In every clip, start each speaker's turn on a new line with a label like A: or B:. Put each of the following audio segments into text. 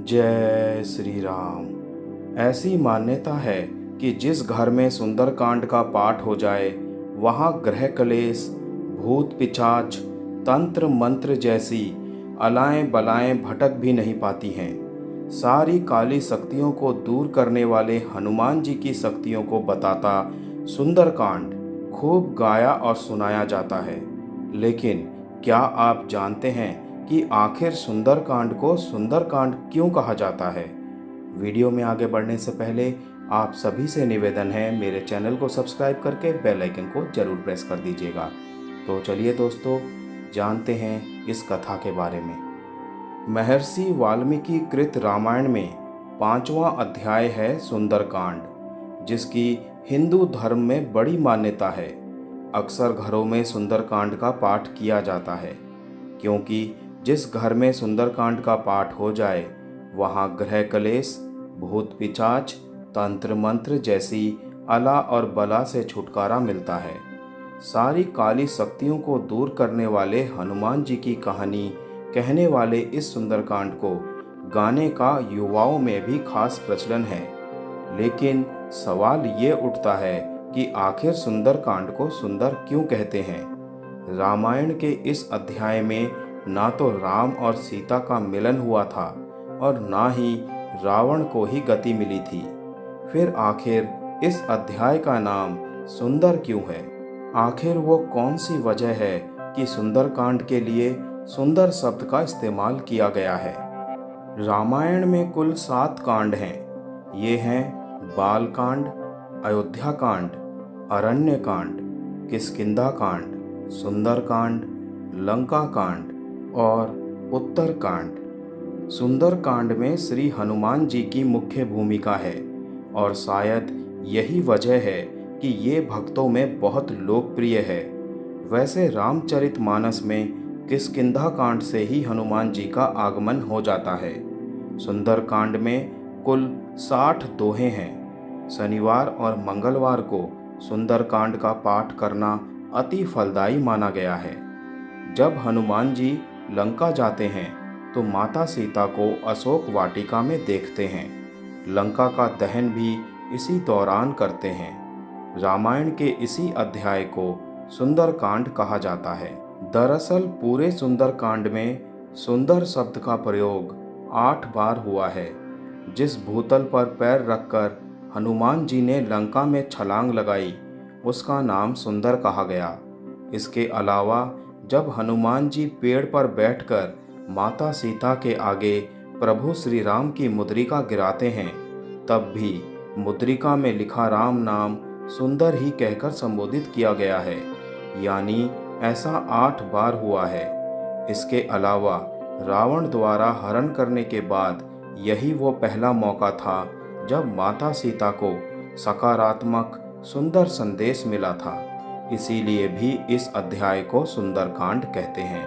A: जय श्री राम। ऐसी मान्यता है कि जिस घर में सुंदरकांड का पाठ हो जाए वहाँ ग्रह कलेश, भूत पिशाच, तंत्र मंत्र जैसी अलाएं बलाएं भटक भी नहीं पाती हैं। सारी काली शक्तियों को दूर करने वाले हनुमान जी की शक्तियों को बताता सुंदरकांड खूब गाया और सुनाया जाता है। लेकिन क्या आप जानते हैं कि आखिर सुंदरकांड को सुंदरकांड क्यों कहा जाता है? वीडियो में आगे बढ़ने से पहले आप सभी से निवेदन है, मेरे चैनल को सब्सक्राइब करके बेल आइकन को जरूर प्रेस कर दीजिएगा। तो चलिए दोस्तों, जानते हैं इस कथा के बारे में। महर्षि वाल्मीकि कृत रामायण में 5वां अध्याय है सुंदरकांड, जिसकी हिंदू धर्म में बड़ी मान्यता है। अक्सर घरों में सुंदरकांड का पाठ किया जाता है, क्योंकि जिस घर में सुंदरकांड का पाठ हो जाए वहाँ ग्रह कलेश, भूत पिशाच, तंत्र मंत्र जैसी अला और बला से छुटकारा मिलता है। सारी काली शक्तियों को दूर करने वाले हनुमान जी की कहानी कहने वाले इस सुंदरकांड को गाने का युवाओं में भी खास प्रचलन है। लेकिन सवाल ये उठता है कि आखिर सुंदरकांड को सुंदर क्यों कहते हैं? रामायण के इस अध्याय में ना तो राम और सीता का मिलन हुआ था और ना ही रावण को ही गति मिली थी। फिर आखिर इस अध्याय का नाम सुंदर क्यों है? आखिर वो कौन सी वजह है कि सुंदरकांड के लिए सुंदर शब्द का इस्तेमाल किया गया है? रामायण में कुल 7 कांड हैं। ये हैं बालकांड, अयोध्या कांड, अरण्य कांड, किष्किंधा कांड, सुंदरकांड, लंका कांड और उत्तरकांड। सुंदरकांड में श्री हनुमान जी की मुख्य भूमिका है और शायद यही वजह है कि ये भक्तों में बहुत लोकप्रिय है। वैसे रामचरितमानस में किष्किंधा कांड से ही हनुमान जी का आगमन हो जाता है। सुंदरकांड में कुल 60 दोहे हैं। शनिवार और मंगलवार को सुंदरकांड का पाठ करना अति फलदायी माना गया है। जब हनुमान जी लंका जाते हैं तो माता सीता को अशोक वाटिका में देखते हैं। लंका का दहन भी इसी दौरान करते हैं। रामायण के इसी अध्याय को सुंदरकांड कहा जाता है। दरअसल पूरे सुंदरकांड में सुंदर शब्द का प्रयोग 8 बार हुआ है। जिस भूतल पर पैर रखकर हनुमान जी ने लंका में छलांग लगाई उसका नाम सुंदर कहा गया। इसके अलावा जब हनुमान जी पेड़ पर बैठकर माता सीता के आगे प्रभु श्री राम की मुद्रिका गिराते हैं, तब भी मुद्रिका में लिखा राम नाम सुंदर ही कहकर संबोधित किया गया है, यानी ऐसा 8 बार हुआ है। इसके अलावा रावण द्वारा हरण करने के बाद यही वो पहला मौका था जब माता सीता को सकारात्मक सुंदर संदेश मिला था। इसीलिए भी इस अध्याय को सुंदरकांड कहते हैं।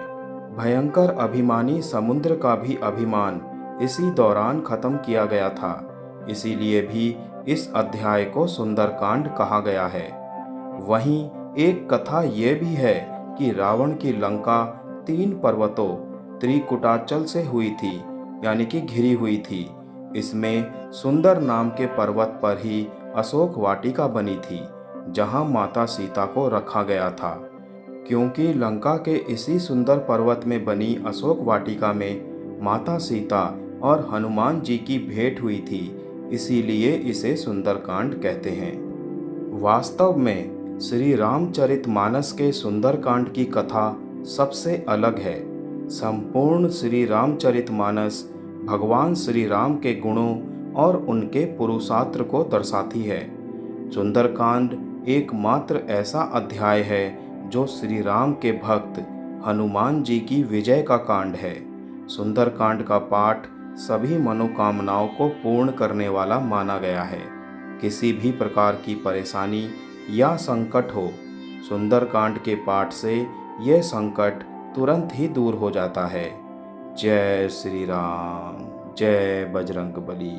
A: भयंकर अभिमानी समुद्र का भी अभिमान इसी दौरान खत्म किया गया था। इसीलिए भी इस अध्याय को सुंदरकांड कहा गया है। वहीं एक कथा ये भी है कि रावण की लंका 3 पर्वतों त्रिकुटाचल से हुई थी, यानी कि घिरी हुई थी। इसमें सुंदर नाम के पर्वत पर ही अशोक वाटिका बनी थी, जहां माता सीता को रखा गया था। क्योंकि लंका के इसी सुंदर पर्वत में बनी अशोक वाटिका में माता सीता और हनुमान जी की भेंट हुई थी, इसीलिए इसे सुंदरकांड कहते हैं। वास्तव में श्री रामचरितमानस के सुंदरकांड की कथा सबसे अलग है। संपूर्ण श्री रामचरितमानस भगवान श्री राम के गुणों और उनके पुरुषार्थ को दर्शाती है। सुंदरकांड एकमात्र ऐसा अध्याय है जो श्री राम के भक्त हनुमान जी की विजय का कांड है। सुंदरकांड का पाठ सभी मनोकामनाओं को पूर्ण करने वाला माना गया है। किसी भी प्रकार की परेशानी या संकट हो, सुंदरकांड के पाठ से यह संकट तुरंत ही दूर हो जाता है। जय श्री राम, जय बजरंगबली।